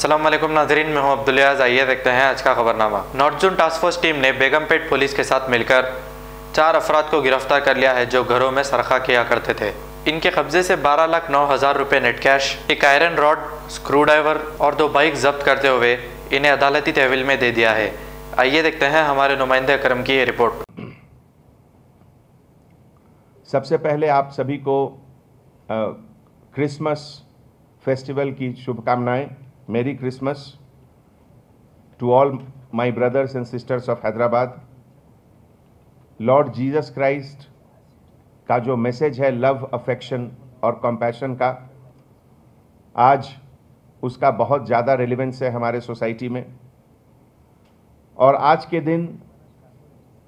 अस्सलाम वालेकुम नाज़रीन, मैं हूं अब्दुलियाज़। आइए देखते हैं आज का खबरनामा। North zone task force team ने बेगमपेट पुलिस के साथ मिलकर 4 अफराद को गिरफ्तार कर लिया है जो घरों में सरखा किया करते थे। इनके कब्जे से 12,09,000 रुपये नेट कैश, एक आयरन रॉड, स्क्रू ड्राइवर और 2 बाइक जब्त करते हुए इन्हें अदालती तहवील में दे दिया है। आइए देखते हैं हमारे नुमाइंदे अकरम की ये रिपोर्ट। सबसे पहले आप सभी को क्रिसमस फेस्टिवल की शुभकामनाएं। Merry Christmas to all my brothers and sisters of Hyderabad. Lord Jesus Christ का जो मैसेज है लव, अफेक्शन और कंपैशन का, आज उसका बहुत ज़्यादा रेलेवेंस है हमारे सोसाइटी में। और आज के दिन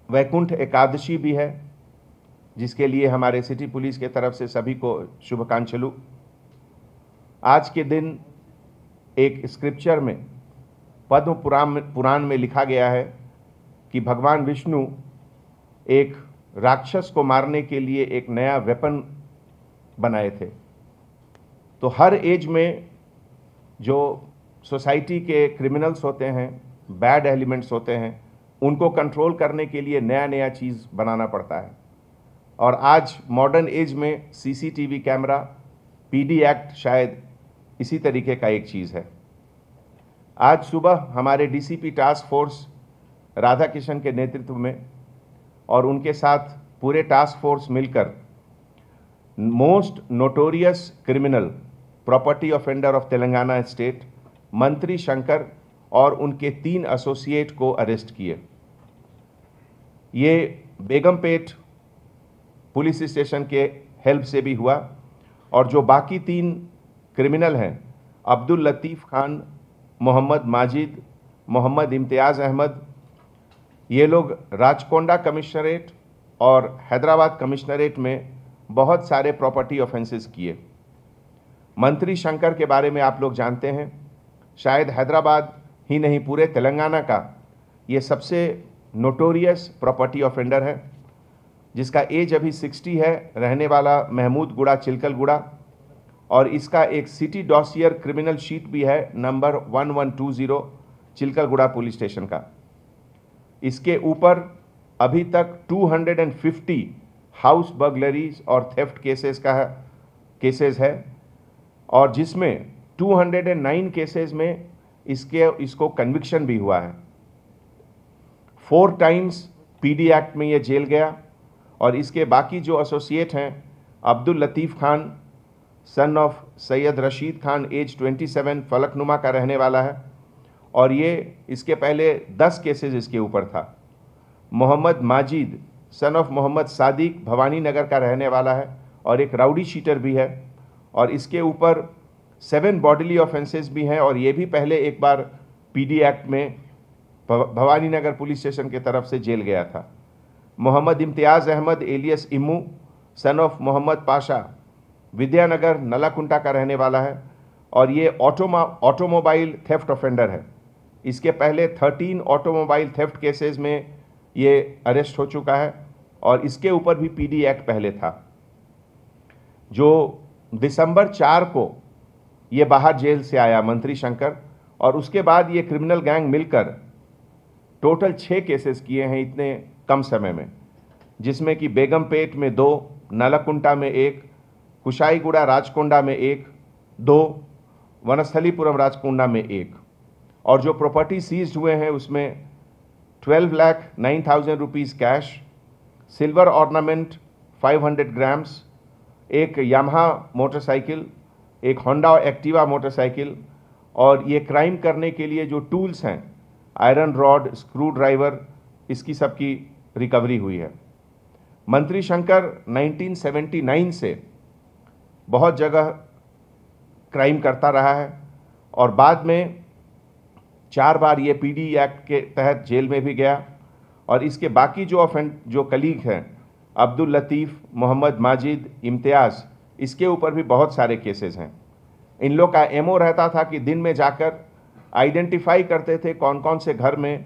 वैकुंठ एकादशी भी है, जिसके लिए हमारे सिटी पुलिस के तरफ से सभी को शुभकांक्षलु। आज के दिन एक स्क्रिप्चर में, पद्म पुराण में लिखा गया है कि भगवान विष्णु एक राक्षस को मारने के लिए एक नया वेपन बनाए थे। तो हर एज में जो सोसाइटी के क्रिमिनल्स होते हैं, बैड एलिमेंट्स होते हैं, उनको कंट्रोल करने के लिए नया नया चीज़ बनाना पड़ता है। और आज मॉडर्न एज में सीसीटीवी कैमरा, पीडी एक्ट शायद इसी तरीके का एक चीज़ है। आज सुबह हमारे DCP task force Radha Kishan के नेतृत्व में और उनके साथ पूरे टास्क फोर्स मिलकर most notorious criminal, property offender of Telangana state, मंत्री शंकर और उनके 3 एसोसिएट को अरेस्ट किए। ये बेगमपेट पुलिस स्टेशन के हेल्प से भी हुआ। और जो बाकी 3 क्रिमिनल हैं, अब्दुल लतीफ़ खान, मोहम्मद माजिद, मोहम्मद इम्तियाज़ अहमद, ये लोग राचकोंडा कमिश्नरेट और हैदराबाद कमिश्नरेट में बहुत सारे प्रॉपर्टी ऑफेंसेस किए। मंत्री शंकर के बारे में आप लोग जानते हैं, शायद हैदराबाद ही नहीं पूरे तेलंगाना का ये सबसे नोटोरियस प्रॉपर्टी ऑफेंडर है, जिसका एज अभी 60 है, रहने वाला महमूद गुड़ा, चिलकल गुड़ा। और इसका एक सिटी डॉसियर क्रिमिनल शीट भी है नंबर 1120 चिलकल गुड़ा पुलिस स्टेशन का। इसके ऊपर अभी तक 250 हाउस बर्गलरीज और थेफ्ट केसेस है, और जिसमें 209 केसेस में इसको कन्विक्शन भी हुआ है। 4 टाइम्स पीडी एक्ट में ये जेल गया। और इसके बाकी जो एसोसिएट हैं, Abdul Latif Khan son of Syed Rashid Khan, age 27, Falaknuma का रहने वाला है, और ये इसके पहले 10 केसेस इसके ऊपर था। मोहम्मद माजिद सन ऑफ मोहम्मद सादिक, भवानी नगर का रहने वाला है और एक राउडी शीटर भी है, और इसके ऊपर 7 बॉडीली ऑफेंसेस भी हैं। और ये भी पहले एक बार पीडी एक्ट में भवानी नगर पुलिस स्टेशन की तरफ से जेल गया था। Mohammed Imtiaz Ahmed alias Imu son of Mohammed Pasha, Vidyanagar Nallakunta का रहने वाला है, और ये ऑटोमोबाइल थेफ्ट ऑफेंडर है। इसके पहले 13 ऑटोमोबाइल थेफ्ट केसेस में ये अरेस्ट हो चुका है, और इसके ऊपर भी पीडी एक्ट पहले था। जो दिसंबर 4 को ये बाहर जेल से आया मंत्री शंकर, और उसके बाद ये क्रिमिनल गैंग मिलकर टोटल 6 केसेस किए हैं इतने कम समय में, जिसमें कि बेगमपेट में 2, नलाकुंटा में 1, कुशाईगुड़ा राचकोंडा में 1, 2, वनस्थलीपुरम राचकोंडा में 1। और जो प्रॉपर्टी सीज्ड हुए हैं उसमें 12,09,000 rupees cash, silver ornament 500 grams, एक यामाहा मोटरसाइकिल, एक होंडा एक्टिवा मोटरसाइकिल, और ये क्राइम करने के लिए जो टूल्स हैं, आयरन रॉड, स्क्रू ड्राइवर, इसकी सबकी रिकवरी हुई है। मंत्री शंकर 1979 से बहुत जगह क्राइम करता रहा है, और बाद में 4 बार ये पीडी एक्ट के तहत जेल में भी गया। और इसके बाकी जो कलीग हैं, अब्दुल लतीफ़, मोहम्मद माजिद, इम्तियाज़, इसके ऊपर भी बहुत सारे केसेस हैं। इन लोग का एमओ रहता था कि दिन में जाकर आइडेंटिफाई करते थे कौन कौन से घर में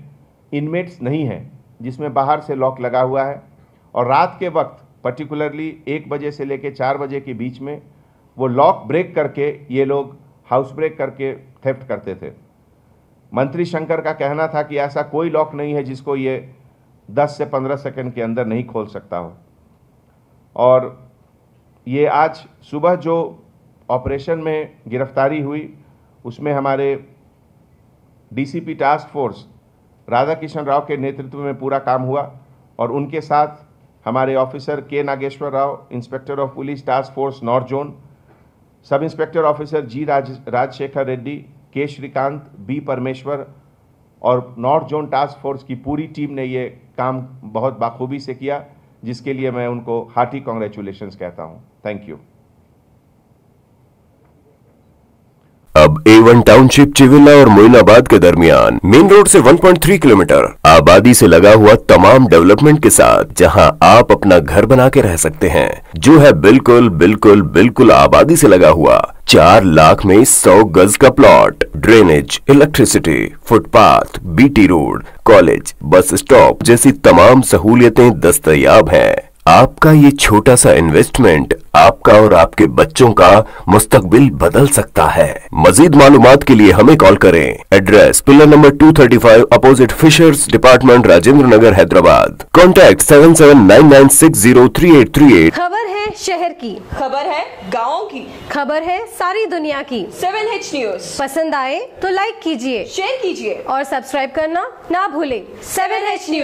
इनमेट्स नहीं हैं, जिसमें बाहर से लॉक लगा हुआ है, और रात के वक्त पर्टिकुलरली 1 बजे से लेकर 4 बजे के बीच में वो लॉक ब्रेक करके ये लोग हाउस ब्रेक करके थेफ्ट करते थे। मंत्री शंकर का कहना था कि ऐसा कोई लॉक नहीं है जिसको ये 10 से 15 सेकंड के अंदर नहीं खोल सकता हो। और ये आज सुबह जो ऑपरेशन में गिरफ्तारी हुई उसमें हमारे DCP task force Radha Kishan Rao के नेतृत्व में पूरा काम हुआ और उनके साथ हमारे officer K Nageswara Rao, inspector of police task force north zone, sub inspector officer G Rajashekar Reddy, K Srikanth, B परमेश्वर और नॉर्थ जोन टास्क फोर्स की पूरी टीम ने ये काम बहुत बाखूबी से किया, जिसके लिए मैं उनको हार्टी कांग्रेचुलेशंस कहता हूं। Thank you. अब A1 टाउनशिप चिविला और मोइनाबाद के दरमियान मेन रोड से 1.3 किलोमीटर आबादी से लगा हुआ तमाम डेवलपमेंट के साथ जहां आप अपना घर बना के रह सकते हैं, जो है बिल्कुल बिल्कुल बिल्कुल आबादी से लगा हुआ। 4 लाख में 100 गज का plot, drainage, electricity, footpath, BT road, college, bus stop जैसी तमाम सहूलियतें दस्तयाब हैं। आपका ये छोटा सा इन्वेस्टमेंट आपका और आपके बच्चों का मुस्तकबिल बदल सकता है। मजीद मालूमात के लिए हमें कॉल करें। Address pillar number 235 opposite fishers department, Rajendra Nagar, Hyderabad. Contact 7799603838। खबर है शहर की, खबर है गाँव की, खबर है सारी दुनिया की। 7H न्यूज पसंद आए तो लाइक कीजिए, शेयर कीजिए और सब्सक्राइब करना ना भूलें। 7H news.